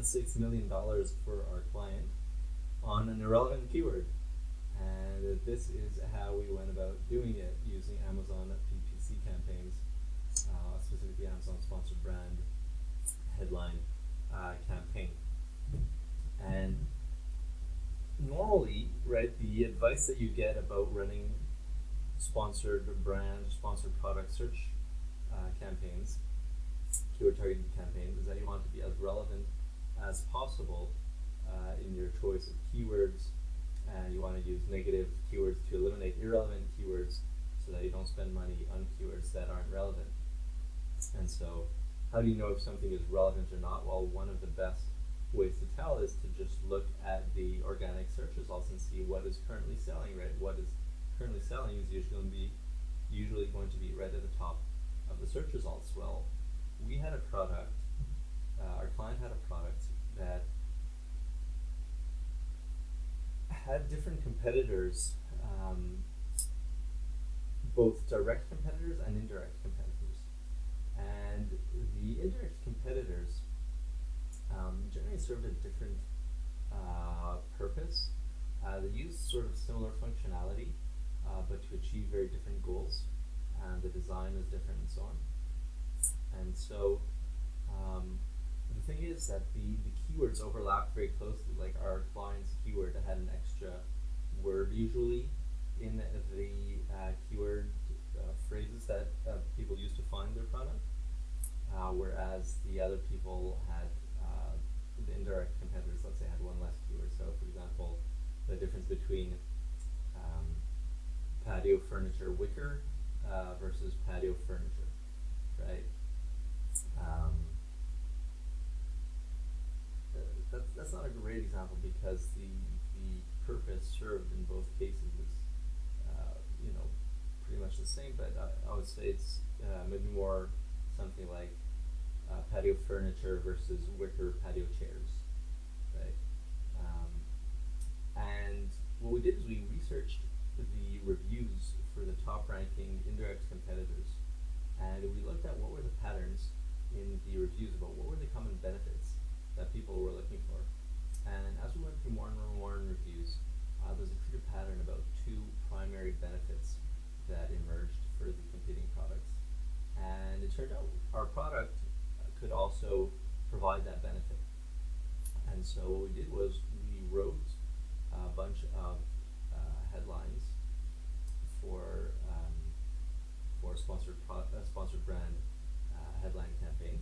spent $6 million for our client on an irrelevant keyword. And this is how we went about doing it using Amazon PPC campaigns, specifically Amazon sponsored brand headline campaign. And normally, right, the advice that you get about running sponsored brand, sponsored product search campaigns, keyword targeted campaigns, is that you want to be as relevant as possible in your choice of keywords, and you want to use negative keywords to eliminate irrelevant keywords so that you don't spend money on keywords that aren't relevant. And so, how do you know if something is relevant or not? Well, one of the best ways to tell is to just look at the organic search results and see what is currently selling, right? What is currently selling is usually going to be right at the top of the search results. Well, we had a product, our client had a product that had different competitors, both direct competitors and indirect competitors. And the indirect competitors generally served a different purpose. They used sort of similar functionality, but to achieve very different goals. And the design was different and so on. And so the thing is that the keywords overlap very closely. Like our client's keyword had an extra word usually in the keyword phrases that people use to find their product, whereas the other people had, the indirect competitors, let's say, had one less keyword. So for example, the difference between patio furniture wicker versus patio furniture, right? That's not a great example because the purpose served in both cases is pretty much the same, but I would say it's maybe more something like patio furniture versus wicker patio chairs, right? And what we did is we researched the reviews for the top ranking indirect competitors, and we looked at what were the patterns in the reviews about what were the common benefits that people were looking for. And as we went through more and more reviews, there's a clear pattern about two primary benefits that emerged for the competing products. And it turned out our product could also provide that benefit. And so what we did was we wrote a bunch of headlines for a sponsored brand headline campaign,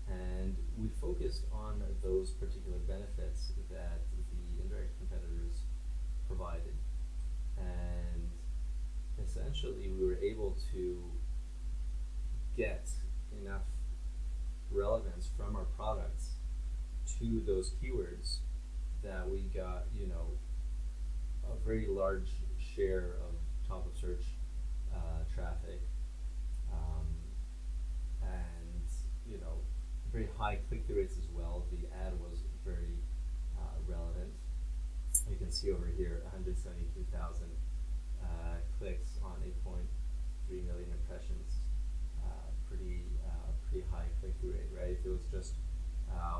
and we focused on those particular benefits that the indirect competitors provided, and essentially we were able to get enough relevance from our products to those keywords that we got a very large share of top of search traffic, and very high click-through rates as well. The ad was very relevant. You can see over here 172,000 clicks on 8.3 million impressions. Pretty high click-through rate, right? If it was just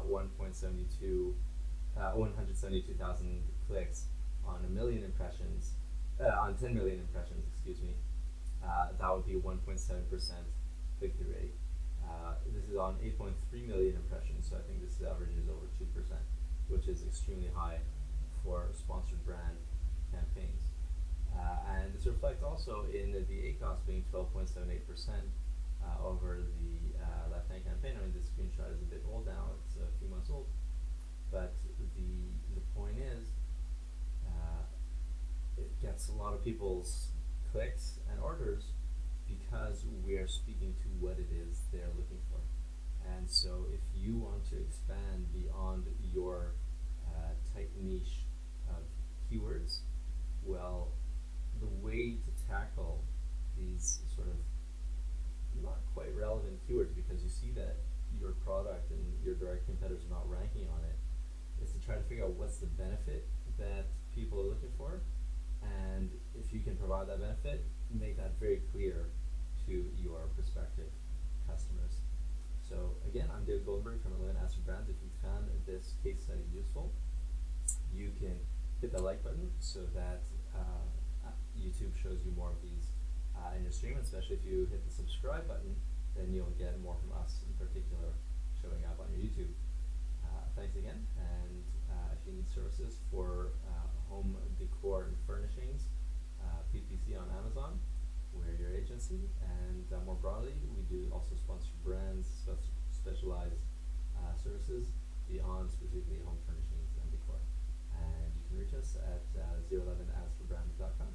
172,000 clicks on a million impressions, on 10 million impressions, excuse me, that would be 1.7% click-through rate. This is on 8.3 million impressions, so I think this average is over 2%, which is extremely high for sponsored brand campaigns. And this reflects also in the ACOS being 12.78% over the left-hand campaign. I mean, this screenshot is a bit old now; it's a few months old. But the point is, it gets a lot of people's clicks and orders because we are speaking to what it is they're looking for. And so if you want to expand beyond your tight niche of keywords, well, the way to tackle these sort of not quite relevant keywords, because you see that your product and your direct competitors are not ranking on it, is to try to figure out what's the benefit that people are looking for, and if you can provide that benefit, make that very clear to your prospective customers. So again, I'm David Goldenberg from 11 Asset Brands. If you found this hit the like button so that YouTube shows you more of these in your stream, especially if you hit the subscribe button, then you'll get more from us in particular showing up on your YouTube. Thanks again, and if you need services for home decor and furnishings, PPC on Amazon, we're your agency, and more broadly, we do also sponsor brands, specialized services beyond specifically home furnishings and decor. And you can reach us at 011asforbrands.com.